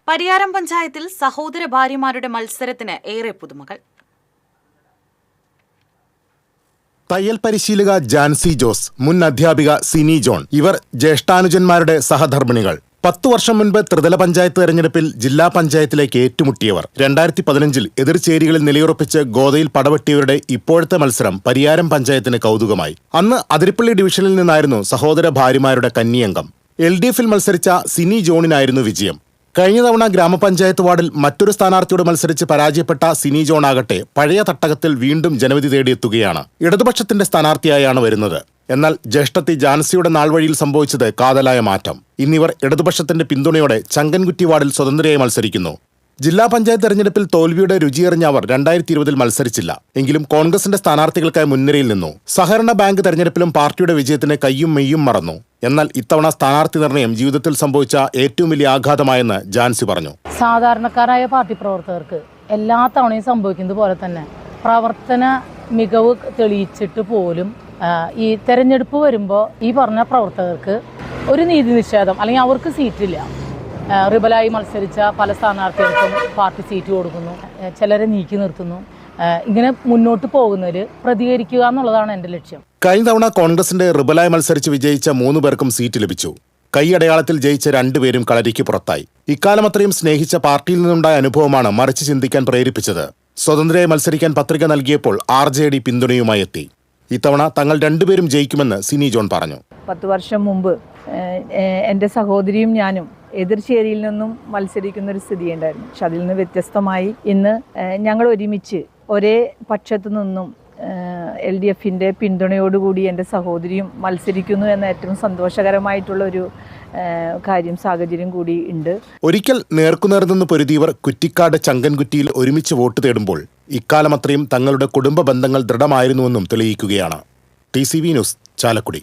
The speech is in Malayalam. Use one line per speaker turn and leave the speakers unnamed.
പരിയാരം പഞ്ചായത്തിൽ സഹോദര ഭാര്യമാരുടെ മത്സരത്തിന് ഏറെ പുതുമകൾ.
തയ്യൽ പരിശീലക ജാൻസി ജോസ്, മുൻ അധ്യാപിക സിനി ജോൺ, ഇവർ ജ്യേഷ്ഠാനുജന്മാരുടെ സഹധർമ്മിണികൾ. 10 വർഷം മുൻപ് ത്രിതല പഞ്ചായത്ത് തെരഞ്ഞെടുപ്പിൽ ജില്ലാ പഞ്ചായത്തിലേക്ക് ഏറ്റുമുട്ടിയവർ. 2015 എതിർചേരികളിൽ നിലയുറപ്പിച്ച് ഗോദയിൽ പടവെട്ടിയവരുടെ ഇപ്പോഴത്തെ മത്സരം പരിയാരം പഞ്ചായത്തിന് കൗതുകമായി. അന്ന് അതിരപ്പള്ളി ഡിവിഷനിൽ നിന്നായിരുന്നു സഹോദര ഭാര്യമാരുടെ കന്നിയംഗം. LDFിൽ മത്സരിച്ച സിനി ജോണിനായിരുന്നു വിജയം. കഴിഞ്ഞ തവണ ഗ്രാമപഞ്ചായത്ത് വാർഡിൽ മറ്റൊരു സ്ഥാനാർത്ഥിയോട് മത്സരിച്ച് പരാജയപ്പെട്ട സിനി ജോൺ ആകട്ടെ പഴയ തട്ടകത്തിൽ വീണ്ടും ജനവിധി തേടിയെത്തുകയാണ്. ഇടതുപക്ഷത്തിന്റെ സ്ഥാനാർത്ഥിയായാണ് വരുന്നത്. എന്നാൽ ജ്യേഷ്ഠത്തി ജാൻസിയുടെ നാൾവഴിയിൽ സംഭവിച്ചത് കാതലായ മാറ്റം. ഇന്നിവർ ഇടതുപക്ഷത്തിന്റെ പിന്തുണയോടെ ചങ്കൻകുറ്റി വാർഡിൽ സ്വതന്ത്രയായി മത്സരിക്കുന്നു. ജില്ലാ പഞ്ചായത്ത് തെരഞ്ഞെടുപ്പിൽ തോൽവിയുടെ രുചിയെറിഞ്ഞ അവർ 2020 മത്സരിച്ചില്ല. എങ്കിലും കോൺഗ്രസിന്റെ സ്ഥാനാർത്ഥികൾക്കായി മുൻനിരയിൽ നിന്നു. സഹകരണ ബാങ്ക് തെരഞ്ഞെടുപ്പിലും പാർട്ടിയുടെ വിജയത്തിന് കയ്യും മെയ്യും മറന്നു. എന്നാൽ ഇത്തവണ സ്ഥാനാർത്ഥി നിർണയം ജീവിതത്തിൽ സംഭവിച്ച ഏറ്റവും വലിയ ആഘാതമായെന്ന് ജാൻസി പറഞ്ഞു.
സാധാരണക്കാരായ പാർട്ടി പ്രവർത്തകർക്ക് എല്ലാ തവണയും സംഭവിക്കുന്നത് പോലെ തന്നെ പ്രവർത്തന മികവ് തെളിയിച്ചിട്ട് പോലും ഈ തെരഞ്ഞെടുപ്പ് വരുമ്പോൾ ഈ പറഞ്ഞ പ്രവർത്തകർക്ക് ഒരു നീതി നിഷേധം അല്ലെങ്കിൽ അവർക്ക് സീറ്റില്ല. റിബലായി മത്സരിച്ച പല സ്ഥാനാർത്ഥികൾക്കും പാർട്ടി സീറ്റ് കൊടുക്കുന്നു, ചിലരെ നീക്കി നിർത്തുന്നു. ഇങ്ങനെ മുന്നോട്ട് പോകുന്നതിൽ പ്രതികരിക്കുക എന്നുള്ളതാണ് എൻ്റെ ലക്ഷ്യം.
കഴിഞ്ഞ തവണ കോൺഗ്രസിന്റെ റിബലായി മത്സരിച്ച് വിജയിച്ച 3 പേർക്കും സീറ്റ് ലഭിച്ചു. കൈയടയാളത്തിൽ ജയിച്ച 2 പേരും കളരിക്ക് പുറത്തായി. ഇക്കാലം അത്രയും സ്നേഹിച്ച പാർട്ടിയിൽ നിന്നുണ്ടായ അനുഭവമാണ് മറിച്ച് ചിന്തിക്കാൻ പ്രേരിപ്പിച്ചത്. സ്വതന്ത്രയായി മത്സരിക്കാൻ പത്രിക നൽകിയപ്പോൾ RJD പിന്തുണയുമായി എത്തി. ഇത്തവണ തങ്ങൾ 2 പേരും ജയിക്കുമെന്ന് സിനി ജോൺ പറഞ്ഞു.
10 വർഷം മുമ്പ് എൻ്റെ സഹോദരിയും ഞാനും എതിർചേരിയിൽ നിന്നും മത്സരിക്കുന്നൊരു സ്ഥിതിയുണ്ടായിരുന്നു. പക്ഷെ അതിൽ നിന്ന് വ്യത്യസ്തമായി ഇന്ന് ഞങ്ങൾ ഒരുമിച്ച് ഒരേ പക്ഷത്തു നിന്നും LDFിൻ്റെ പിന്തുണയോടുകൂടി എൻ്റെ സഹോദരിയും മത്സരിക്കുന്നു എന്ന ഏറ്റവും സന്തോഷകരമായിട്ടുള്ളൊരു സാഹചര്യം കൂടി ഉണ്ട്.
ഒരിക്കൽ നേർക്കുനേർ നിന്ന് പൊരുതിയവർ കുറ്റിക്കാട് ചങ്കൻകുറ്റിയിൽ ഒരുമിച്ച് വോട്ട് തേടുമ്പോൾ ഇക്കാലമത്രയും തങ്ങളുടെ കുടുംബ ബന്ധങ്ങൾ ദൃഢമായിരുന്നുവെന്നും തെളിയിക്കുകയാണ്. TCV news, Chalakudy.